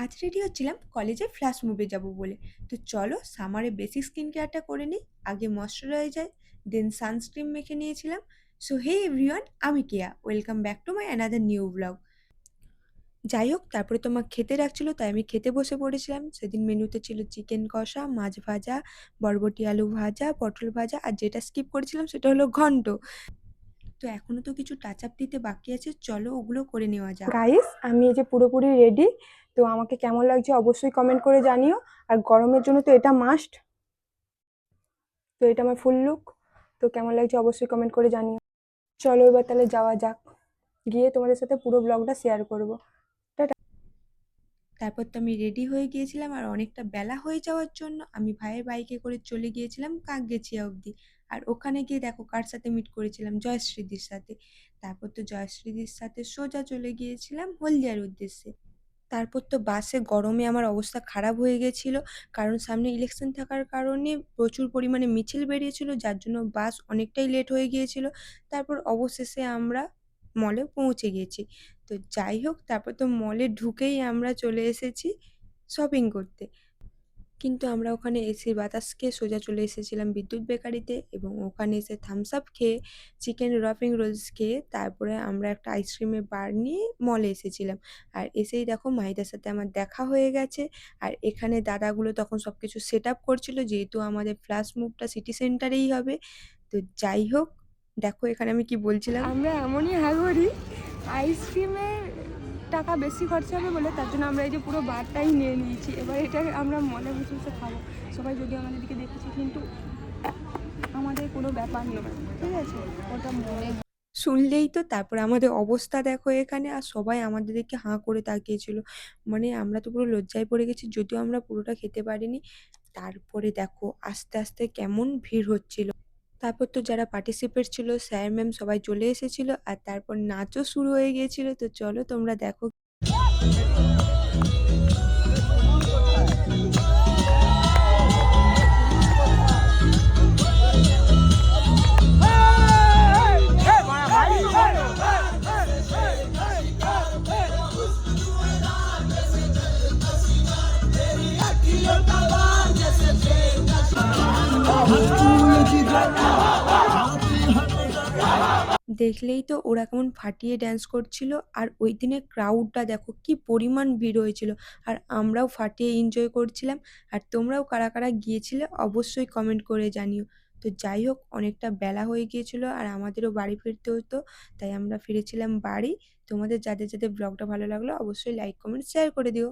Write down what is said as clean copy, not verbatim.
আজ রেডি হচ্ছিলাম কলেজে ফ্ল্যাশ মুভি যাব বলে। তো চলো সামারে বেসিক স্কিন কেয়ারটা করে নিই। আগে ময়শ্চারাইজার, দেন সানস্ক্রিন মেখে নিয়েছিলাম। সো হে এভরিওয়ান, আমি Keya, welcome back to my another new blog. যাই হোক, তারপরে তোমার খেতে ডাকছিল তাই আমি খেতে বসে পড়েছিলাম। সেদিন মেনুতে ছিল চিকেন কষা, মাছ ভাজা, বরবটি আলু ভাজা, পটল ভাজা, আর যেটা স্কিপ করেছিলাম সেটা হলো ঘন্ট। তো এখনো তো কিছু টাচ আপ দিতে বাকি আছে, চলো ওগুলো করে নেওয়া যাক। গাইস, আমি এই যে পুরোপুরি রেডি। তো আমাকে কেমন লাগছে অবশ্যই কমেন্ট করে জানিও। আর গরমের জন্য তো এটা মাস্ট। তো এটা আমার ফুল লুক। তো কেমন লাগছে অবশ্যই কমেন্ট করে জানিও। চলো এবার তাহলে যাওয়া যাক, গিয়ে তোমাদের সাথে পুরো ব্লগটা শেয়ার করবো। টাটা। তারপর তো আমি রেডি হয়ে গিয়েছিলাম, আর অনেকটা বেলা হয়ে যাওয়ার জন্য আমি ভাইয়ের বাইকে করে চলে গিয়েছিলাম কাকগেছিয়া অবধি। আর ওখানে গিয়ে দেখো কার সাথে মিট করেছিলাম, জয়শ্রীদির সাথে। তারপর তো জয়শ্রীদির সাথে সোজা চলে গিয়েছিলাম হলদিয়ার উদ্দেশ্যে। তারপর তো বাসে গরমে আমার অবস্থা খারাপ হয়ে গেছিল, কারণ সামনে ইলেকশন থাকার কারণে প্রচুর পরিমাণে মিছিল বেরিয়েছিল, যার জন্য বাস অনেকটাই লেট হয়ে গিয়েছিল। তারপর অবশেষে আমরা মলে পৌঁছে গেছি। তো যাই হোক, তারপর তো মলে ঢুকেই আমরা চলে এসেছি শপিং করতে। কিন্তু আমরা ওখানে এসির বাতাস খেয়ে সোজা চলে এসেছিলাম বিদ্যুৎ বেকারিতে, এবং ওখানে এসে থামস আপ খেয়ে, চিকেন রফিং রোলস খেয়ে, তারপরে আমরা একটা আইসক্রিমের বার নিয়ে মলে এসেছিলাম। আর এসেই দেখো মাহিদার সাথে আমার দেখা হয়ে গেছে। আর এখানে দাদাগুলো তখন সব কিছু সেট আপ করছিল, যেহেতু আমাদের ফ্ল্যাশ মুভটা সিটি সেন্টারেই হবে। তো যাই হোক, দেখো এখানে আমি কি বলছিলাম। আমরা এমনই হাগরি, আইসক্রিমের টাকা বেশি খরচা হবে বলে তার জন্য আমরা এই যে পুরো বারটাই নিয়ে নিয়েছি। এবার এটা আমরা মনে বসে বসে খাবো। সবাই যদি আমাদের দিকে দেখেছি, কিন্তু আমাদের কোনো ব্যাপার নয়, ঠিক আছে? ওটা মনে শুনলেই তো তারপরে আমাদের অবস্থা দেখো এখানে, আর সবাই আমাদের দিকে হাঁ করে তাকিয়েছিল। মানে আমরা তো পুরো লজ্জায় পড়ে গেছি, যদিও আমরা পুরোটা খেতে পারিনি। তারপরে দেখো আস্তে আস্তে কেমন ভিড় হচ্ছিল। তারপর তো যারা পার্টিসিপেট ছিল, স্যার ম্যাম সবাই চলে এসেছিল, আর তারপর নাচও শুরু হয়ে গিয়েছিল। তো চলো তোমরা দেখো। দেখলেই তো ওরা কেমন ফাটিয়ে ড্যান্স করছিল। আর ওই দিনের ক্রাউডটা দেখো কি পরিমাণ ভিড় হয়েছিল, আর আমরাও ফাটিয়ে এনজয় করছিলাম। আর তোমরাও কারা কারা গিয়েছিলে অবশ্যই কমেন্ট করে জানিও। তো যাই হোক, অনেকটা বেলা হয়ে গিয়েছিল আর আমাদেরও বাড়ি ফিরতে হতো, তাই আমরা ফিরেছিলাম বাড়ি। তোমাদের যাদের যাদের ব্লগটা ভালো লাগলো অবশ্যই লাইক কমেন্ট শেয়ার করে দিও।